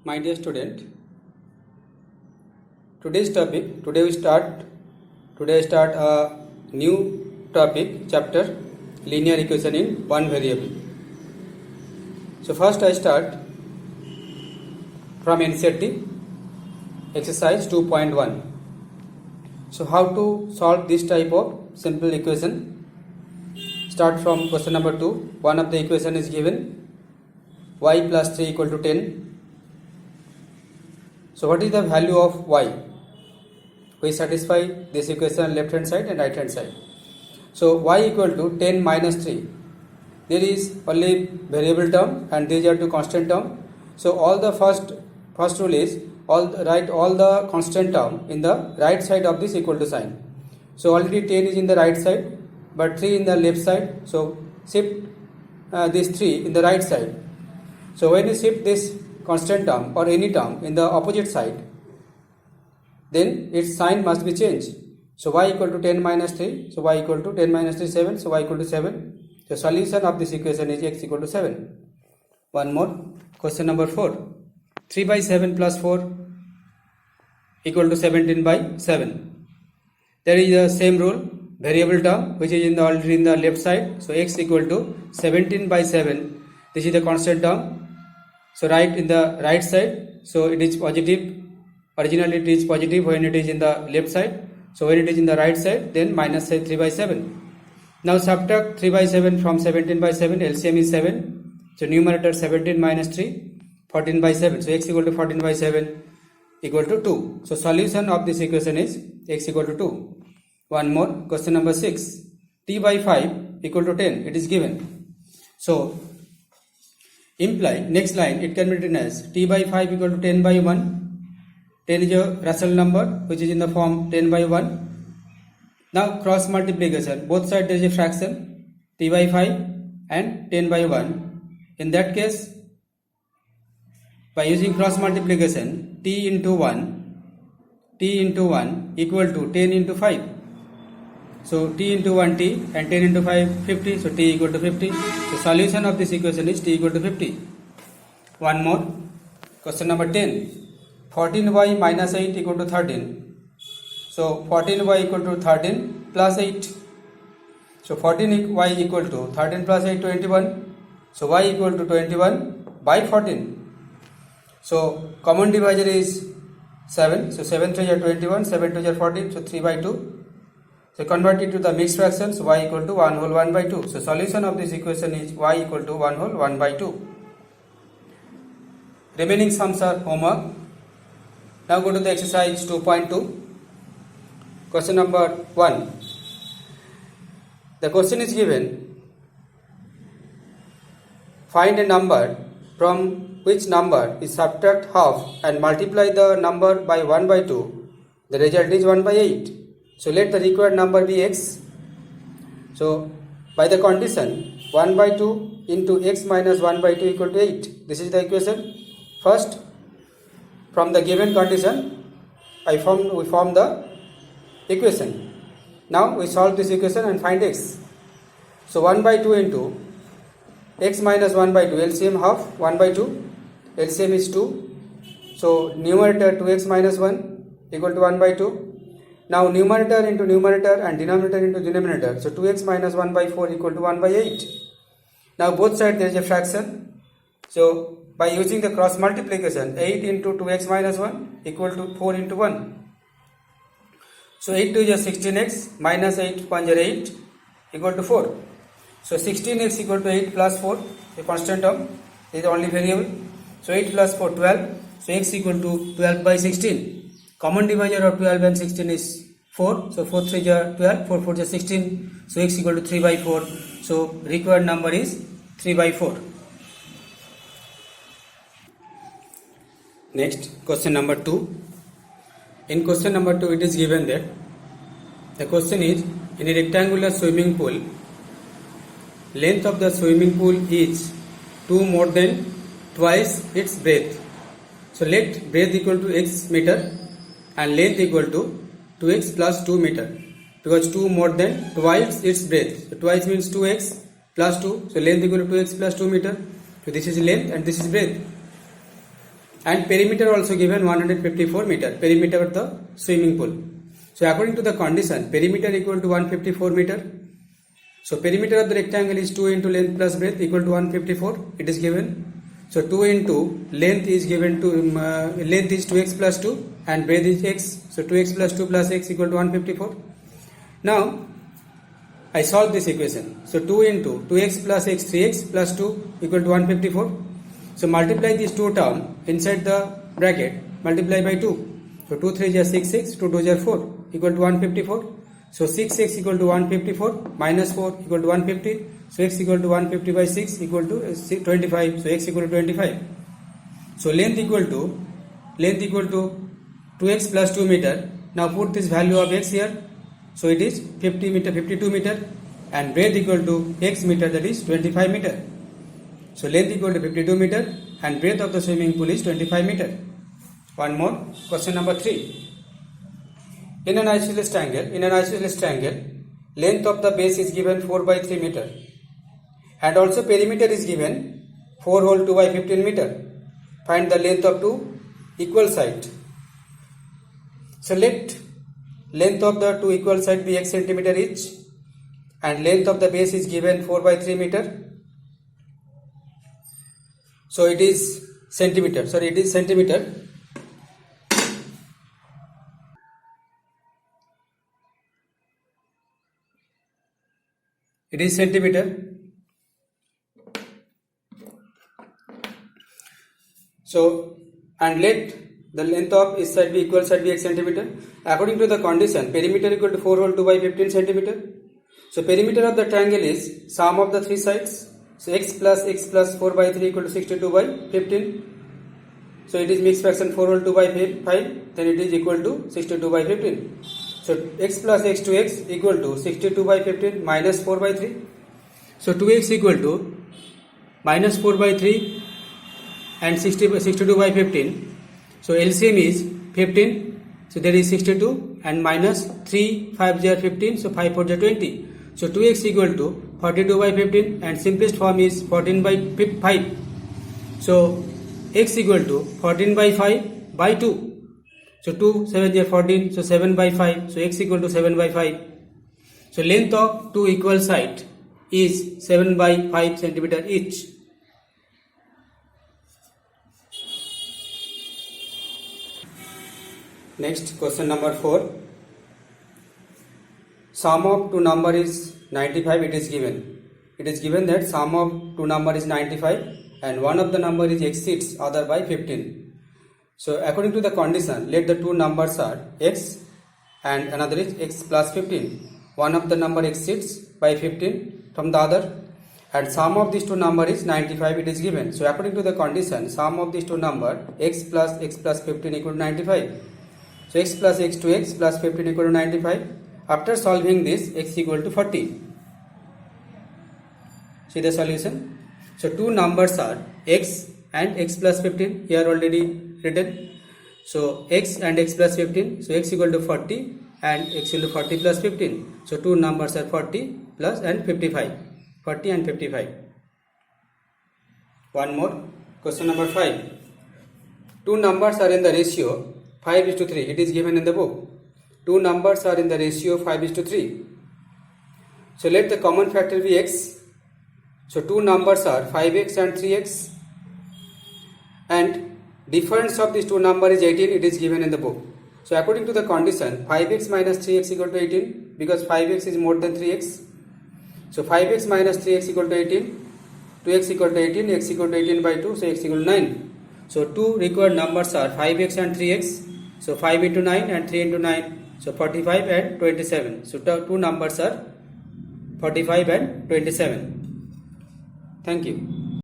My dear student, today's topic, today I start a new topic, chapter linear equation in one variable. So first I start from NCERT exercise 2.1. So how to solve this type of simple equation? Start from question number 2. One of the equation is given, y plus 3 equal to 10. So what is the value of y? We satisfy this equation on left hand side and right hand side. So y equal to 10 minus 3. There is only variable term and these are two constant term. So all the first rule is write all the constant term in the right side of this equal to sign. So already 10 is in the right side but 3 in the left side. So shift this 3 in the right side. So when you shift this constant term or any term in the opposite side, then its sign must be changed. So y equal to 10 minus 3. So y equal to 10 minus 3 7. So y equal to 7. The solution of this equation is x equal to 7. One more. Question number 4. 3 by 7 plus 4 equal to 17 by 7. There is the same rule. Variable term which is already in the left side. So x equal to 17 by 7. This is the constant term. So write in the right side. So it is positive. Originally it is positive when it is in the left side. So when it is in the right side, then minus 3 by 7. Now subtract 3 by 7 from 17 by 7. LCM is 7. So numerator 17 minus 3, 14 by 7. So x equal to 14 by 7 equal to 2. So solution of this equation is x equal to 2. One more. Question number 6. T by 5 equal to 10. It is given. So imply next line it can be written as t by 5 equal to 10 by 1. 10 is a rational number which is in the form 10 by 1. Now cross multiplication, both sides there is a fraction t by 5 and 10 by 1. In that case, by using cross multiplication, t into 1 equal to 10 into 5. So t into 1 t and 10 into 5 50. So t equal to 50. So solution of this equation is t equal to 50. One more. Question number 10. 14y minus 8 equal to 13. So 14y equal to 13 plus 8. So 14y equal to 13 plus 8 21. So y equal to 21 by 14. So common divisor is 7. So 7 3 are 21, 7 2 are 14. So 3 by 2. So convert it to the mixed fractions, y equal to 1 whole 1 by 2. So solution of this equation is y equal to 1 whole 1 by 2. Remaining sums are homework. Now go to the exercise 2.2. Question number 1. The question is given. Find a number from which number is subtract half and multiply the number by 1 by 2. The result is 1 by 8. So let the required number be x. So by the condition 1 by 2 into x minus 1 by 2 equal to 8. This is the equation. First, from the given condition, we form the equation. Now we solve this equation and find x. So 1 by 2 into x minus 1 by 2, LCM half 1 by 2, LCM is 2. So numerator 2x minus 1 equal to 1 by 2. Now numerator into numerator and denominator into denominator. So 2x minus 1 by 4 equal to 1 by 8. Now both sides there is a fraction. So by using the cross multiplication, 8 into 2x minus 1 equal to 4 into 1. So 8 2 is 16x minus 8 1 is 8 equal to 4. So 16x equal to 8 plus 4, a constant term, is the only variable. So 8 plus 4 12. So x equal to 12 by 16. Common divisor of 12 and 16 is 4. So 4 3 is 12, 4 4 is 16. So x equal to 3 by 4. So required number is 3 by 4. Next, question number 2. In question number 2, it is given that the question is, in a rectangular swimming pool, length of the swimming pool is 2 more than twice its breadth. So let breadth equal to x meter and length equal to 2x plus 2 meter, because 2 more than twice its breadth. So twice means 2x plus 2. So length equal to 2x plus 2 meter. So this is length and this is breadth. and perimeter also given 154 meter, perimeter of the swimming pool. So according to the condition, perimeter equal to 154 meter. So perimeter of the rectangle is 2 into length plus breadth equal to 154. It is given. So 2 into length is given to length is 2x plus 2 and breadth is x. So 2x plus 2 plus x equal to 154. Now I solve this equation. So 2 into 2x plus x, 3x plus 2 equal to 154. So multiply these two terms inside the bracket, multiply by 2. So 2 3 is 6, 6, 2 2 is 4 equal to 154. So 6x equal to 154 minus 4 equal to 150. So x equal to 150 by 6 equal to 25. So x equal to 25. So length equal to 2x plus 2 meter. Now put this value of x here. So it is 50 meter, 52 meter, and breadth equal to x meter, that is 25 meter. So length equal to 52 meter and breadth of the swimming pool is 25 meter. One more, question number 3. In an isosceles triangle, length of the base is given 4 by 3 meter, and also perimeter is given 4 whole 2 by 15 meter. Find the length of two equal sides. So let length of the two equal sides be x centimeter each, and length of the base is given 4 by 3 meter. So it is centimeter. It is centimeter. It is centimeter. So, and let the length of each side be equal side be x centimeter. According to the condition, perimeter equal to 4 whole 2 by 15 centimeter. So perimeter of the triangle is sum of the three sides. So x plus 4 by 3 equal to 62 by 15. So it is mixed fraction 4 whole 2 by 5. Then it is equal to 62 by 15. So x plus x to x equal to 62 by 15 minus 4 by 3. So 2x equal to minus 4 by 3 and 62 by 15. So LCM is 15. So there is 62 and minus 3, 5 0 15. So 5 4 20. So 2x equal to 42 by 15 and simplest form is 14 by 5. So x equal to 14 by 5 by 2. So 2 7 is 14. So 7 by 5. So x equal to 7 by 5. So length of two equal sides is 7 by 5 centimeter each. Next, question number 4. Sum of two number is 95. It is given. It is given that sum of two number is 95 and one of the number is exceeds other by 15. So according to the condition, let the two numbers are x and another is x plus 15. One of the number exceeds by 15 from the other, and sum of these two number is 95. It is given. So according to the condition, sum of these two number x plus 15 equal to 95. So x plus x to x plus 15 equal to 95. After solving this, x equal to 40. See the solution. So two numbers are x and x plus 15. Here already written. So x and x plus 15. So x equal to 40 and x equal to 40 plus 15. So two numbers are 40 plus and 55. 40 and 55. One more. Question number 5. Two numbers are in the ratio 5:3. It is given in the book. Two numbers are in the ratio 5:3. So let the common factor be x. So two numbers are 5x and 3x. And difference of these two numbers is 18. It is given in the book. So according to the condition, 5x minus 3x equal to 18 because 5x is more than 3x. So 5x minus 3x equal to 18. 2x equal to 18. X equal to 18 by 2. So x equal to 9. So two required numbers are 5x and 3x. So 5 into 9 and 3 into 9. So 45 and 27. So two numbers are 45 and 27. Thank you.